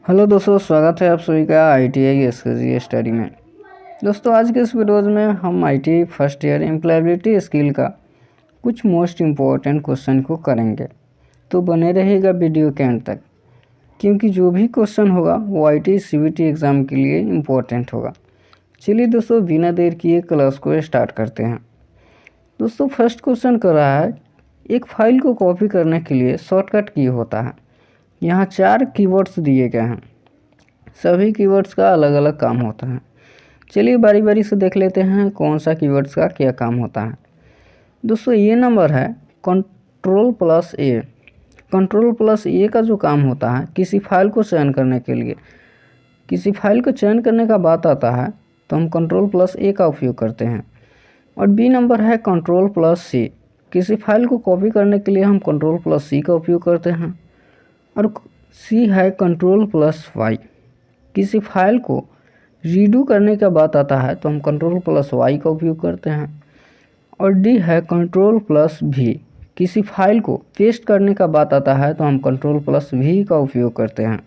Hello दोस्तों, स्वागत है आप सभी का ITI SKG स्टडी में। दोस्तों आज के इस वीडियोज़ में हम ITI first year employability skill का कुछ मोस्ट इम्पोर्टेंट क्वेश्चन को करेंगे, तो बने रहिएगा वीडियो के एंड तक, क्योंकि जो भी क्वेश्चन होगा वो ITI CBT एग्ज़ाम के लिए इम्पोर्टेंट होगा। चलिए दोस्तों, बिना देर किए क्लास को स्टार्ट करते हैं। दोस्तों फर्स्ट क्वेश्चन कर रहा है, एक फाइल को कॉपी करने के लिए शॉर्टकट की होता है। यहाँ 4 कीवर्ड्स दिए गए हैं, सभी कीवर्ड्स का अलग अलग काम होता है। चलिए बारी बारी से देख लेते हैं कौन सा कीवर्ड्स का क्या काम होता है। दोस्तों ये नंबर है Ctrl+A। Ctrl+A का जो काम होता है, किसी फाइल को चयन करने के लिए, किसी फाइल को चयन करने का बात आता है तो हम Ctrl+A का उपयोग करते हैं। और बी नंबर है Ctrl+C। किसी फाइल को कॉपी करने के लिए हम Ctrl+C का उपयोग करते हैं। और सी है Ctrl+Y। किसी फाइल को रीडू करने का बात आता है तो हम Ctrl+Y का उपयोग करते हैं। और डी है Ctrl+V। किसी फाइल को पेस्ट करने का बात आता है तो हम Ctrl+V का उपयोग करते हैं।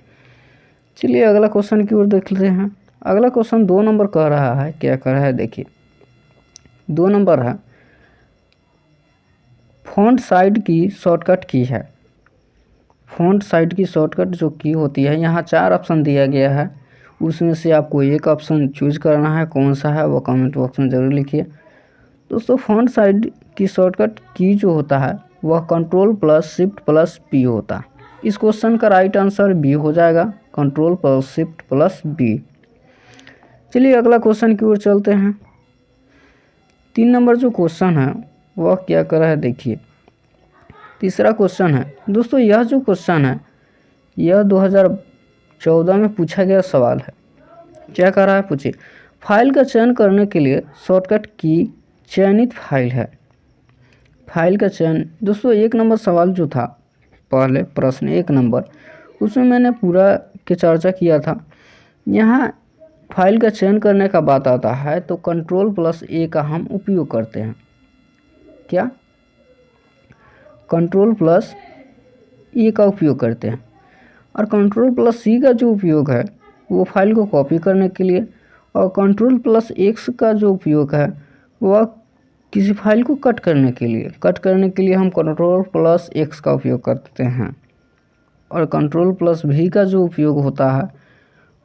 चलिए अगला क्वेश्चन की ओर देख लेते हैं। अगला क्वेश्चन 2 नंबर कह रहा है, क्या कह रहा है देखिए। 2 नंबर है, फॉन्ट साइज की शॉर्टकट की है। फॉन्ट साइज की शॉर्टकट जो की होती है, यहाँ 4 ऑप्शन दिया गया है, उसमें से आपको एक ऑप्शन चूज करना है। कौन सा है वो कमेंट बॉक्स में ज़रूर लिखिए। दोस्तों फॉन्ट साइज की शॉर्टकट की जो होता है वह Ctrl+Shift+P होता है। इस क्वेश्चन का राइट आंसर बी हो जाएगा, Ctrl+Shift+B। चलिए अगला क्वेश्चन की ओर चलते हैं। 3 नंबर जो क्वेश्चन है वह क्या कर रहा है देखिए। तीसरा क्वेश्चन है दोस्तों, यह जो क्वेश्चन है यह 2014 में पूछा गया सवाल है। क्या कर रहा है पूछिए, फाइल का चयन करने के लिए शॉर्टकट की चयनित फाइल है। फाइल का चयन दोस्तों 1 नंबर सवाल जो था, पहले प्रश्न 1 नंबर, उसमें मैंने पूरा की चर्चा किया था। यहाँ फाइल का चयन करने का बात आता है तो Ctrl+A का हम उपयोग करते हैं। क्या Ctrl+E का उपयोग करते हैं। और Ctrl+C का जो उपयोग है वो फाइल को कॉपी करने के लिए, और Ctrl+X का जो उपयोग है वह किसी फाइल को कट करने के लिए। कट करने के लिए हम Ctrl+X का उपयोग करते हैं। और Ctrl+V का जो उपयोग होता है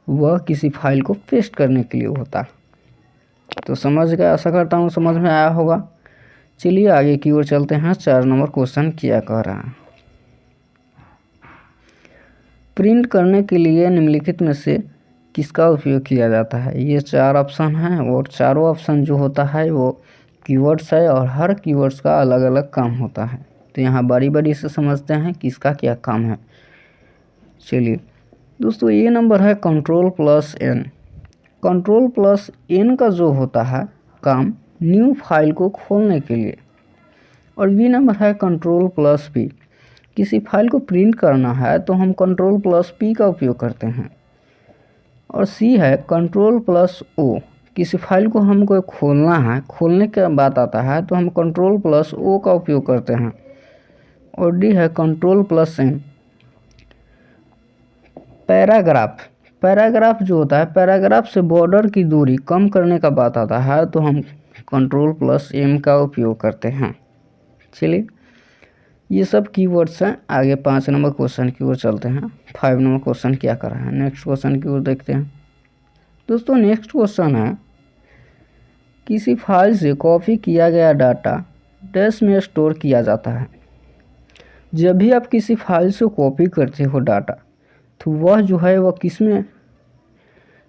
वह किसी फाइल को पेस्ट करने के लिए होता है। तो समझ गए, आशा करता हूँ समझ में आया होगा। चलिए आगे की ओर चलते हैं। 4 नंबर क्वेश्चन क्या कह रहा है, प्रिंट करने के लिए निम्नलिखित में से किसका उपयोग किया जाता है। ये 4 ऑप्शन हैं और चारों ऑप्शन जो होता है वो कीवर्ड्स है, और हर कीवर्ड्स का अलग अलग काम होता है। तो यहाँ बारी बारी से समझते हैं किसका क्या काम है। चलिए दोस्तों, ये नंबर है Ctrl+N। Ctrl+N का जो होता है काम न्यू फाइल को खोलने के लिए। और बी नंबर है Ctrl+P। किसी फाइल को प्रिंट करना है तो हम Ctrl+P का उपयोग करते हैं। और सी है Ctrl+O। किसी फाइल को हमको खोलना है, खोलने के बात आता है तो हम Ctrl+O का उपयोग करते हैं। और डी है Ctrl+N। पैराग्राफ, पैराग्राफ जो होता है, पैराग्राफ से बॉर्डर की दूरी कम करने का बात आता है तो हम Ctrl+M का उपयोग करते हैं। चलिए ये सब कीवर्ड्स हैं। आगे 5 नंबर क्वेश्चन की ओर चलते हैं। 5 नंबर क्वेश्चन क्या कर रहा है, नेक्स्ट क्वेश्चन की ओर देखते हैं। दोस्तों नेक्स्ट क्वेश्चन है, किसी फाइल से कॉपी किया गया डाटा डैश में स्टोर किया जाता है। जब भी आप किसी फाइल से कॉपी करते हो डाटा, तो वह जो है वह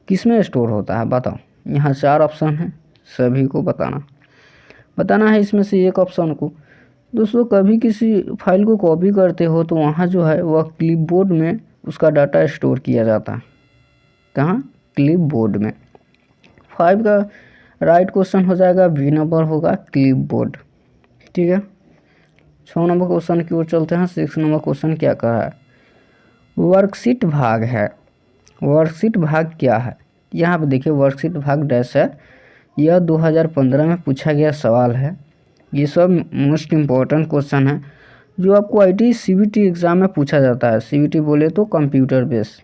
किसमें स्टोर होता है बताओ। यहाँ 4 ऑप्शन हैं, सभी को बताना है इसमें से एक ऑप्शन को। दोस्तों कभी किसी फाइल को कॉपी करते हो तो वहाँ जो है वह क्लिपबोर्ड में उसका डाटा स्टोर किया जाता है। कहाँ, क्लिपबोर्ड में। 5 का राइट क्वेश्चन हो जाएगा, बी नंबर होगा क्लिपबोर्ड। ठीक है, 6 नंबर क्वेश्चन की ओर चलते हैं। 6 नंबर क्वेश्चन क्या कह रहा है, वर्कशीट भाग है। वर्कशीट भाग क्या है, यहाँ पे देखिए वर्कशीट भाग डैश है। यह 2015 में पूछा गया सवाल है। ये सब मोस्ट इम्पोर्टेंट क्वेश्चन है जो आपको ITI CBT एग्ज़ाम में पूछा जाता है। CBT बोले तो कंप्यूटर बेस,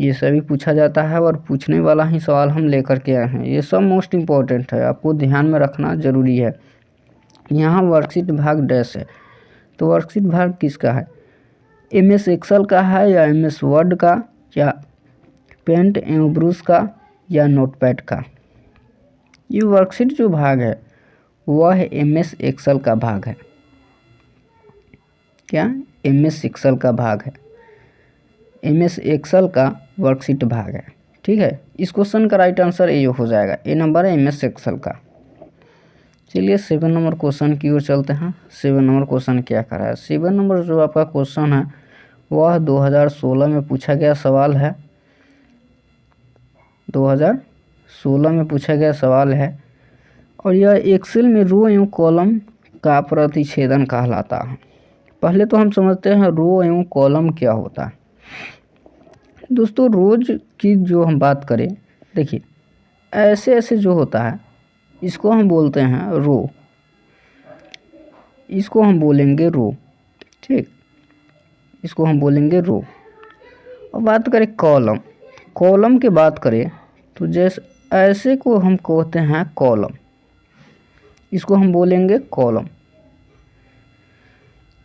ये सभी पूछा जाता है और पूछने वाला ही सवाल हम लेकर के आए हैं। ये सब मोस्ट इम्पॉर्टेंट है, आपको ध्यान में रखना ज़रूरी है। यहाँ वर्कशीट भाग डैश है, तो वर्कशीट भाग किसका है? MS एक्सेल का है या MS वर्ड का या पेंट एवं ब्रूस का या नोटपैड का? ये वर्कशीट जो भाग है वह है MS एक्सेल का भाग है। क्या? MS एक्सेल का भाग है, MS एक्सेल का वर्कशीट भाग है। ठीक है, इस क्वेश्चन का राइट आंसर ए हो जाएगा। ए नंबर है MS एक्सेल का। चलिए 7 नंबर क्वेश्चन की ओर चलते हैं। 7 नंबर क्वेश्चन क्या कर रहा है? 7 नंबर जो आपका क्वेश्चन है वह 2016 में पूछा गया सवाल है। 2016 में पूछा गया सवाल है और यह एक्सेल में रो एवं कॉलम का प्रतिच्छेदन कहलाता है। पहले तो हम समझते हैं रो एवं कॉलम क्या होता है। दोस्तों रोज की जो हम बात करें, देखिए ऐसे ऐसे जो होता है इसको हम बोलते हैं रो, इसको हम बोलेंगे रो। ठीक, इसको हम बोलेंगे रो। और बात करें कॉलम, कॉलम की बात करें तो जैसे ऐसे को हम कहते हैं कॉलम, इसको हम बोलेंगे कॉलम।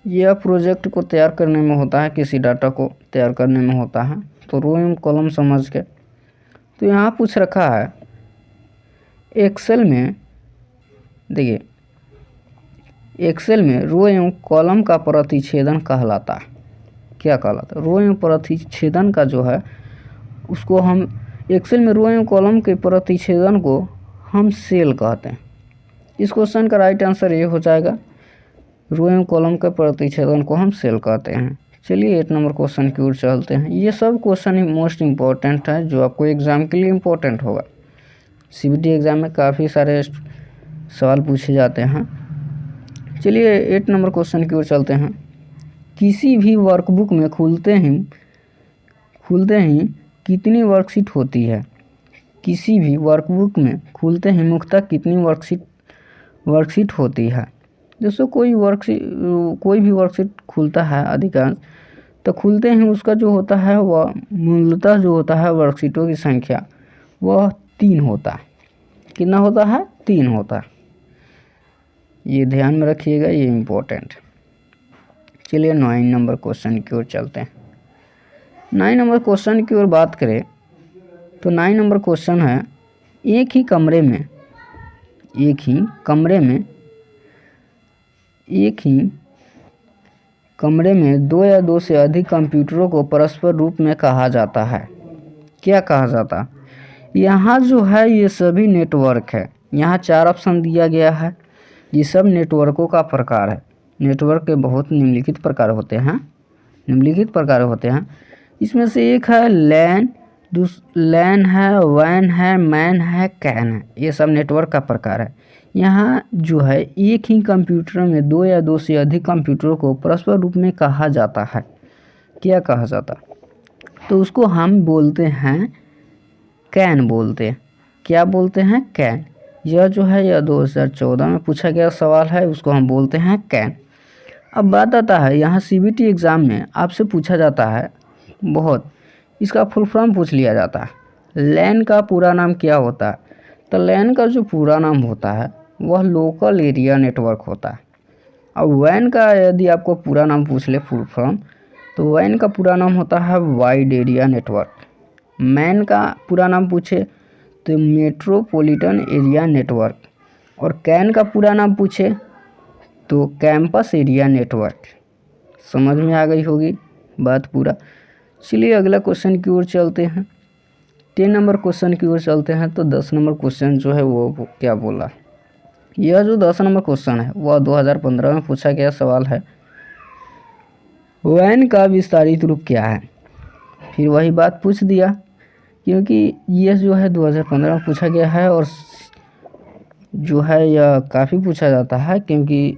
यह प्रोजेक्ट को तैयार करने में होता है, किसी डाटा को तैयार करने में होता है। तो रो एवं कॉलम समझ के, तो यहाँ पूछ रखा है एक्सेल में, देखिए एक्सेल में रो एवं कॉलम का प्रतिच्छेदन कहलाता है। क्या कहलाता है? रो एवं प्रतिच्छेदन का जो है उसको हम एक्सेल में रो एवं कॉलम के प्रतिच्छेदन को हम सेल कहते हैं। इस क्वेश्चन का राइट आंसर ये हो जाएगा, रो एवं कॉलम के प्रतिच्छेदन को हम सेल कहते हैं। चलिए 8 नंबर क्वेश्चन की ओर चलते हैं। ये सब क्वेश्चन ही मोस्ट इम्पॉर्टेंट है जो आपको एग्ज़ाम के लिए इम्पोर्टेंट होगा। CBT एग्ज़ाम में काफ़ी सारे सवाल पूछे जाते हैं। चलिए 8 नंबर क्वेश्चन की ओर चलते हैं। किसी भी वर्कबुक में खुलते ही कितनी वर्कशीट होती है? किसी भी वर्कबुक में खुलते ही मुख्यतः कितनी वर्कशीट होती है? दोस्तों कोई भी वर्कशीट खुलता है अधिकांश, तो खुलते ही उसका जो होता है वह मूलतः जो होता है वर्कशीटों की संख्या वह 3 होता है। कितना होता है? 3 होता है। ये ध्यान में रखिएगा, ये इम्पोर्टेंट। चलिए 9 नंबर क्वेश्चन की ओर चलते हैं। 9 नंबर क्वेश्चन की ओर बात करें तो 9 नंबर क्वेश्चन है एक ही कमरे में 2 या 2 से अधिक कंप्यूटरों को परस्पर रूप में कहा जाता है। क्या कहा जाता है? यहाँ जो है ये सभी नेटवर्क है। यहाँ 4 ऑप्शन दिया गया है। ये सब नेटवर्कों का प्रकार है। नेटवर्क के बहुत निम्नलिखित प्रकार होते हैं। इसमें से एक है लैन है, वैन है, मैन है, कैन है। ये सब नेटवर्क का प्रकार है। यहाँ जो है एक ही कंप्यूटर में 2 या 2 से अधिक कंप्यूटरों को परस्पर रूप में कहा जाता है। क्या कहा जाता? तो उसको हम बोलते हैं कैन बोलते हैं। क्या बोलते हैं? कैन। यह जो है यह 2014 में पूछा गया सवाल है, उसको हम बोलते हैं कैन। अब बात आता है यहाँ CBT एग्ज़ाम में आपसे पूछा जाता है बहुत, इसका फुल फॉर्म पूछ लिया जाता है। लैन का पूरा नाम क्या होता है? तो लैन का जो पूरा नाम होता है वह लोकल एरिया नेटवर्क होता है। अब वैन का यदि आपको पूरा नाम पूछ ले फुल फॉर्म, तो वैन का पूरा नाम होता है वाइड एरिया नेटवर्क। मैन का पूरा नाम पूछे तो मेट्रोपॉलिटन एरिया नेटवर्क, और कैन का पूरा नाम पूछे तो कैंपस एरिया नेटवर्क। समझ में आ गई होगी बात पूरा। चलिए अगला क्वेश्चन की ओर चलते हैं। 10 नंबर क्वेश्चन की ओर चलते हैं। तो 10 नंबर क्वेश्चन जो है वो क्या बोला? यह जो 10 नंबर क्वेश्चन है वह 2015 में पूछा गया सवाल है। वैन का विस्तारित रूप क्या है? फिर वही बात पूछ दिया, क्योंकि यह जो है 2015 में पूछा गया है और जो है यह काफ़ी पूछा जाता है, क्योंकि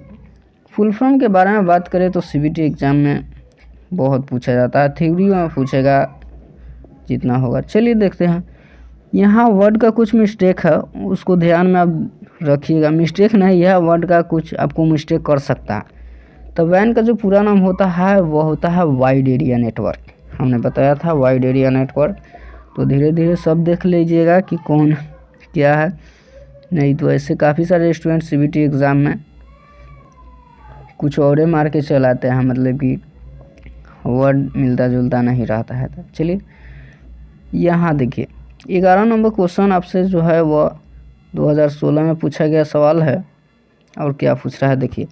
फुल फॉर्म के बारे में बात करें तो CBT एग्ज़ाम में बहुत पूछा जाता है। थ्योरी में पूछेगा जितना होगा। चलिए देखते हैं। यहाँ वर्ड का कुछ मिस्टेक है, उसको ध्यान में आप रखिएगा। मिस्टेक नहीं है, वर्ड का कुछ आपको मिस्टेक कर सकता है। तो वैन का जो पूरा नाम होता है वह होता है वाइड एरिया नेटवर्क। हमने बताया था वाइड एरिया नेटवर्क। तो धीरे धीरे सब देख लीजिएगा कि कौन क्या है, नहीं तो ऐसे काफ़ी सारे स्टूडेंट CBT एग्ज़ाम में कुछ और मार के चलाते हैं, मतलब कि वर्ड मिलता जुलता नहीं रहता है। तो चलिए यहाँ देखिए 11 नंबर क्वेश्चन आपसे जो है वो 2016 में पूछा गया सवाल है। और क्या पूछ रहा है देखिए,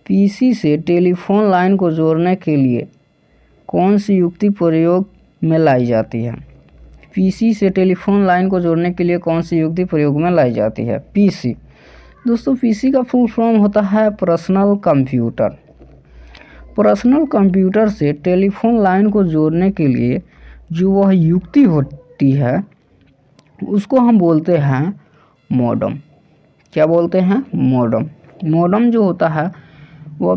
PC से टेलीफोन लाइन को जोड़ने के लिए कौन सी युक्ति प्रयोग में लाई जाती है। PC से टेलीफोन लाइन को जोड़ने के लिए कौन सी युक्ति प्रयोग में लाई जाती है। PC दोस्तों, PC का फुल फॉर्म होता है पर्सनल कंप्यूटर। पर्सनल कंप्यूटर से टेलीफोन लाइन को जोड़ने के लिए जो वह युक्ति होती है उसको हम बोलते हैं मॉडम। क्या बोलते हैं? मॉडम। मॉडम जो होता है वह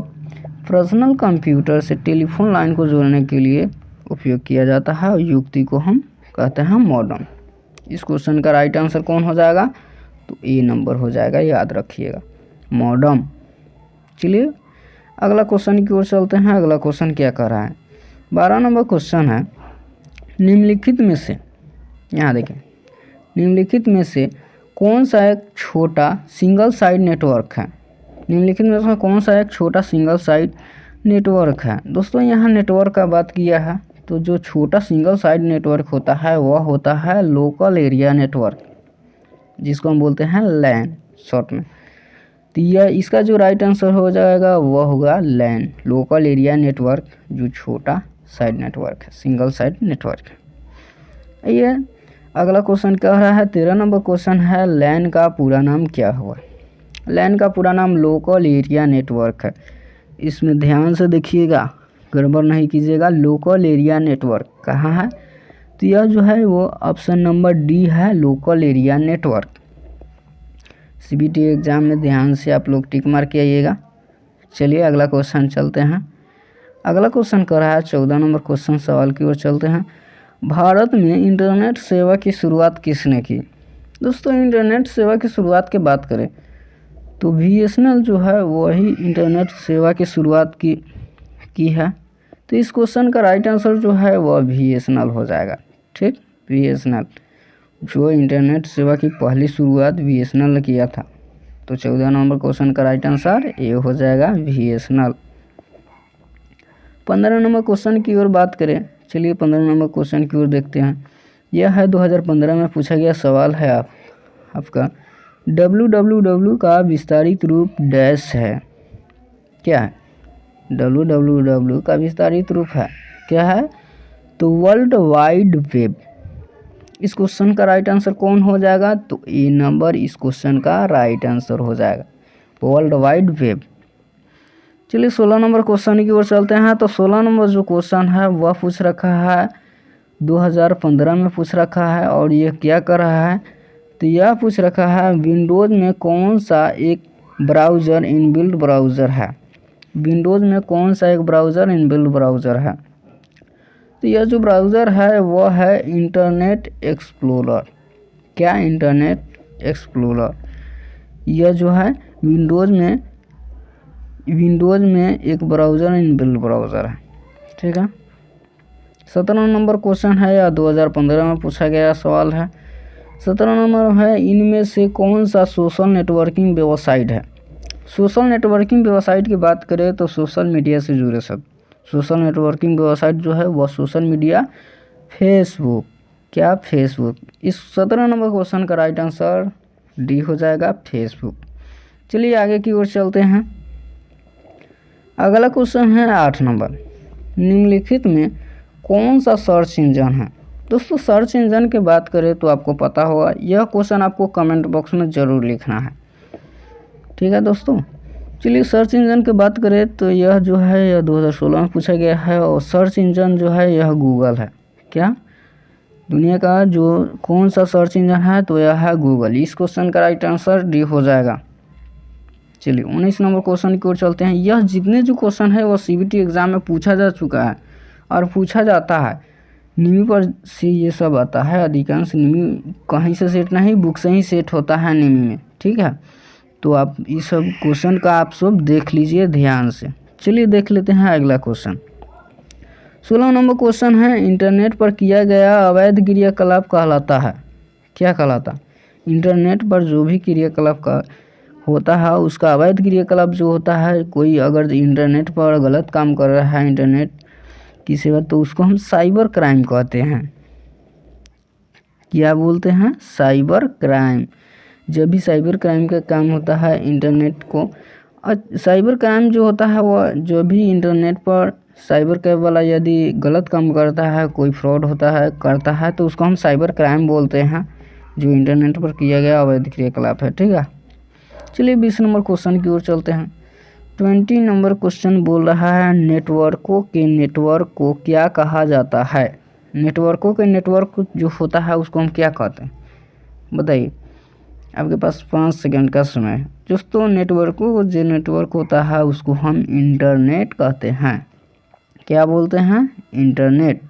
पर्सनल कंप्यूटर से टेलीफोन लाइन को जोड़ने के लिए उपयोग किया जाता है और युक्ति को हम कहते हैं मॉडम। इस क्वेश्चन का राइट आंसर कौन हो जाएगा? तो A नंबर हो जाएगा, याद रखिएगा, मॉडम। चलिए अगला क्वेश्चन की ओर चलते हैं। अगला क्वेश्चन क्या कर रहा है? 12 नंबर क्वेश्चन है, निम्नलिखित में से, यहाँ देखें, निम्नलिखित में से कौन सा एक छोटा सिंगल साइड नेटवर्क है। निम्नलिखित में से कौन सा एक छोटा सिंगल साइड नेटवर्क है। दोस्तों यहाँ नेटवर्क का बात किया है, तो जो छोटा सिंगल साइड नेटवर्क होता है वह होता है लोकल एरिया नेटवर्क, जिसको हम बोलते हैं लैन शॉर्ट में। तो यह इसका जो राइट आंसर हो जाएगा वह होगा लैन, लोकल एरिया नेटवर्क, जो छोटा साइड नेटवर्क है, सिंगल साइड नेटवर्क है। ये अगला क्वेश्चन कह रहा है, 13 नंबर क्वेश्चन है, लैन का पूरा नाम क्या हुआ। लैन का पूरा नाम लोकल एरिया नेटवर्क है। इसमें ध्यान से देखिएगा, गड़बड़ नहीं कीजिएगा। लोकल एरिया नेटवर्क कहाँ है? तो यह जो है वो ऑप्शन नंबर D है, local area network. CBT exam में ध्यान से आप लोग टिक मार के आइएगा। चलिए अगला क्वेश्चन चलते हैं। अगला क्वेश्चन कर रहा है 14 नंबर क्वेश्चन सवाल की ओर चलते हैं। भारत में इंटरनेट सेवा की शुरुआत किसने की। दोस्तों इंटरनेट सेवा की शुरुआत की बात करें तो BSNL जो है वही इंटरनेट सेवा की शुरुआत की है। तो इस क्वेश्चन का राइट आंसर जो है वह BSNL हो जाएगा। ठीक, BSNL जो इंटरनेट सेवा की पहली शुरुआत BSNL ने किया था। तो 14 नंबर क्वेश्चन का राइट आंसर A हो जाएगा, BSNL। 15 नंबर क्वेश्चन की ओर बात करें, चलिए 15 नंबर क्वेश्चन की ओर देखते हैं। यह है 2015 में पूछा गया सवाल है आपका, www का विस्तारित रूप डैश है। क्या है? www का विस्तारित रूप है क्या है? तो वर्ल्ड वाइड वेब। इस क्वेश्चन का राइट आंसर कौन हो जाएगा? तो A नंबर इस क्वेश्चन का राइट आंसर हो जाएगा, वर्ल्ड वाइड वेब। चलिए 16 नंबर क्वेश्चन की ओर चलते हैं। तो 16 नंबर जो क्वेश्चन है वह पूछ रखा है 2015 में पूछ रखा है, और ये क्या कर रहा है? तो यह पूछ रखा है विंडोज़ में कौन सा एक ब्राउज़र इनबिल्ट ब्राउज़र है। विंडोज़ में कौन सा एक ब्राउज़र इनबिल्ट ब्राउज़र है? तो यह जो ब्राउज़र है वह है इंटरनेट एक्सप्लोरर। क्या? Internet explorer. यह जो है विंडोज़ में एक ब्राउज़र इनबिल्ट ब्राउज़र है। ठीक है। 17 नंबर क्वेश्चन है, या 2015 में पूछा गया सवाल है। 17 नंबर है, इनमें से कौन सा सोशल नेटवर्किंग वेबसाइट है। सोशल नेटवर्किंग वेबसाइट की बात करें तो सोशल मीडिया से जुड़े सब। सोशल नेटवर्किंग वेबसाइट जो है वह सोशल मीडिया, फेसबुक। क्या? फेसबुक। इस 17 नंबर क्वेश्चन का राइट आंसर D हो जाएगा, फेसबुक। चलिए आगे की ओर चलते हैं। अगला क्वेश्चन है 8 नंबर, निम्नलिखित में कौन सा सर्च इंजन है। दोस्तों सर्च इंजन की बात करें तो आपको पता होगा, यह क्वेश्चन आपको कमेंट बॉक्स में ज़रूर लिखना है। ठीक है दोस्तों। चलिए सर्च इंजन की बात करें तो यह जो है यह 2016 में पूछा गया है, और सर्च इंजन जो है यह गूगल है। क्या? दुनिया का जो कौन सा सर्च इंजन है तो यह है गूगल। इस क्वेश्चन का राइट आंसर D हो जाएगा। चलिए 19 नंबर क्वेश्चन की ओर चलते हैं। यह जितने जो क्वेश्चन है वह CBT एग्ज़ाम में पूछा जा चुका है और पूछा जाता है। निमी पर से ये सब आता है, अधिकांश निमी कहीं से सेट नहीं, बुक से ही सेट होता है निमी में। ठीक है, तो आप इस सब क्वेश्चन का आप सब देख लीजिए ध्यान से। चलिए देख लेते हैं अगला क्वेश्चन। 16 नंबर क्वेश्चन है, इंटरनेट पर किया गया अवैध क्रियाकलाप कहलाता है, क्या कहलाता? इंटरनेट पर जो भी क्रियाकलाप का होता है उसका अवैध क्रियाकलाप जो होता है, कोई अगर इंटरनेट पर गलत काम कर रहा है इंटरनेट की सेवा, तो उसको हम साइबर क्राइम कहते हैं। क्या बोलते हैं? Cyber crime. जब भी साइबर क्राइम का काम होता है इंटरनेट को, साइबर क्राइम जो होता है वो जो भी इंटरनेट पर साइबर क्राइम वाला यदि गलत काम करता है, कोई फ्रॉड होता है करता है, तो उसको हम साइबर क्राइम बोलते हैं, जो इंटरनेट पर किया गया अवैध क्रियाकलाप है। ठीक है, चलिए 20 नंबर क्वेश्चन की ओर चलते हैं। 20 नंबर क्वेश्चन बोल रहा है, नेटवर्कों के नेटवर्क को क्या कहा जाता है? नेटवर्कों के नेटवर्क जो होता है उसको हम क्या कहते हैं, बताइए। आपके पास 5 सेकंड का समय है। दोस्तों, नेटवर्कों को जो नेटवर्क होता है उसको हम इंटरनेट कहते हैं। क्या बोलते हैं? इंटरनेट।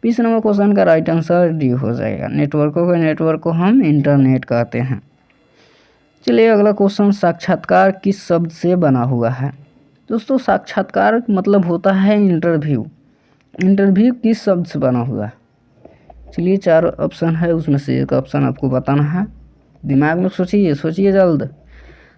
20 नंबर क्वेश्चन का राइट आंसर डी हो जाएगा। नेटवर्कों के नेटवर्क को हम इंटरनेट कहते हैं। चलिए अगला क्वेश्चन, साक्षात्कार किस शब्द से बना हुआ है? दोस्तों, साक्षात्कार मतलब होता है इंटरव्यू। इंटरव्यू किस शब्द से बना हुआ है? चलिए 4 ऑप्शन है, उसमें से एक ऑप्शन आपको बताना है। दिमाग में सोचिए जल्द।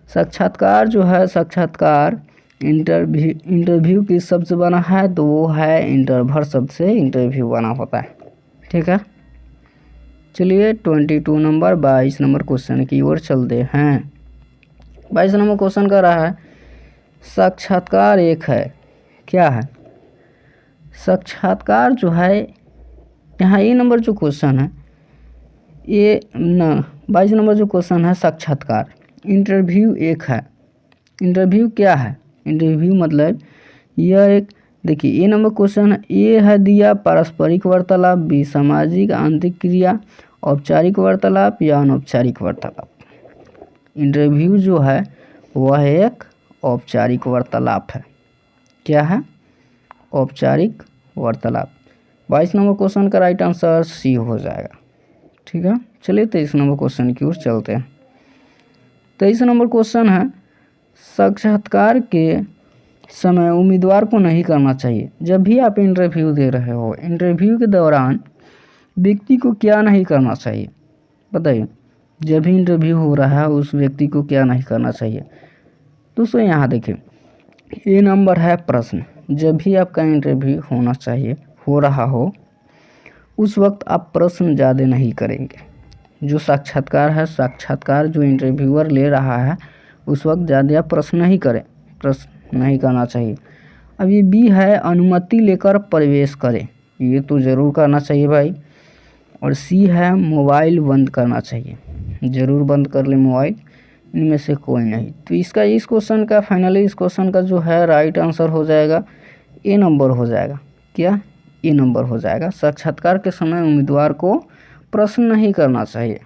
साक्षात्कार जो है, साक्षात्कार इंटरव्यू किस शब्द से बना है? तो वो है इंटरव्यू शब्द से इंटरव्यू बना होता है। ठीक है, चलिए 22 नंबर क्वेश्चन की ओर चलते हैं। 22 नंबर क्वेश्चन कर रहा है, साक्षात्कार एक है, क्या है? साक्षात्कार जो है, यहाँ ये नंबर जो क्वेश्चन है, ये 22 नंबर जो क्वेश्चन है, साक्षात्कार इंटरव्यू एक है। इंटरव्यू क्या है? इंटरव्यू मतलब यह एक, देखिए ये नंबर क्वेश्चन है, ये है दिया पारस्परिक वार्तालाप, बी सामाजिक आंतरिक क्रिया, औपचारिक वार्तालाप या अनौपचारिक वार्तालाप। इंटरव्यू जो है वह एक औपचारिक वार्तालाप है। क्या है? औपचारिक वार्तालाप। 22 नंबर क्वेश्चन का राइट आंसर सी हो जाएगा। ठीक है, चलिए 23 नंबर क्वेश्चन की ओर चलते हैं। 23 नंबर क्वेश्चन है, साक्षात्कार के समय उम्मीदवार को नहीं करना चाहिए। जब भी आप इंटरव्यू दे रहे हो, इंटरव्यू के दौरान व्यक्ति को क्या नहीं करना चाहिए, बताइए। जब भी इंटरव्यू हो रहा है उस व्यक्ति को क्या नहीं करना चाहिए? दोस्तों यहाँ देखिए, ये नंबर है प्रश्न। जब भी आपका इंटरव्यू होना चाहिए, हो रहा हो, उस वक्त आप प्रश्न ज़्यादा नहीं करेंगे। जो साक्षात्कार है, साक्षात्कार जो इंटरव्यूअर ले रहा है, उस वक्त ज़्यादा प्रश्न नहीं करें, प्रश्न नहीं करना चाहिए। अब ये बी है, अनुमति लेकर प्रवेश करें, ये तो ज़रूर करना चाहिए भाई। और सी है, मोबाइल बंद करना चाहिए, ज़रूर बंद कर ले मोबाइल। इनमें से कोई नहीं। तो इसका इस क्वेश्चन का फाइनली इस क्वेश्चन का जो है राइट आंसर हो जाएगा ए नंबर हो जाएगा। क्या? ए नंबर हो जाएगा। साक्षात्कार के समय उम्मीदवार को प्रश्न नहीं करना चाहिए।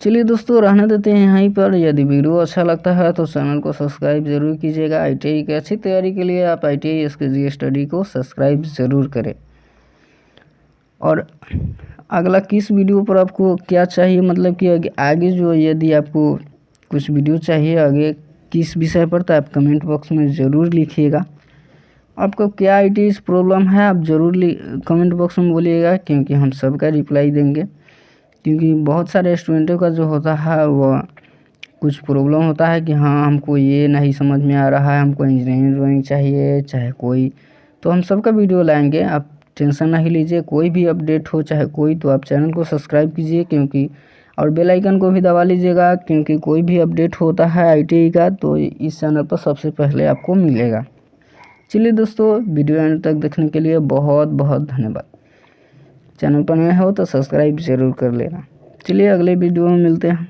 चलिए दोस्तों, रहने देते हैं यहीं पर। यदि वीडियो अच्छा लगता है तो चैनल को सब्सक्राइब जरूर कीजिएगा। ITI की अच्छी तैयारी के लिए आप ITI SKG स्टडी को सब्सक्राइब ज़रूर करें। और अगला किस वीडियो पर आपको क्या चाहिए, मतलब कि आगे जो यदि आपको कुछ वीडियो चाहिए आगे किस विषय पर, तो आप कमेंट बॉक्स में ज़रूर लिखिएगा। आपको क्या ITI प्रॉब्लम है आप ज़रूर कमेंट बॉक्स में बोलिएगा, क्योंकि हम सबका रिप्लाई देंगे। क्योंकि बहुत सारे स्टूडेंटों का जो होता है वो कुछ प्रॉब्लम होता है कि हाँ हमको ये नहीं समझ में आ रहा है, हमको इंजीनियरिंग ड्राइंग चाहिए, चाहे कोई, तो हम सबका वीडियो लाएंगे। आप टेंशन नहीं लीजिए, कोई भी अपडेट हो चाहे कोई, तो आप चैनल को सब्सक्राइब कीजिए, क्योंकि और बेल आइकन को भी दबा लीजिएगा, क्योंकि कोई भी अपडेट होता है ITI का तो इस चैनल पर सबसे पहले आपको मिलेगा। चलिए दोस्तों, वीडियो एंड तक देखने के लिए बहुत बहुत धन्यवाद। चैनल पर नए हो तो सब्सक्राइब ज़रूर कर लेना। चलिए अगले वीडियो में मिलते हैं।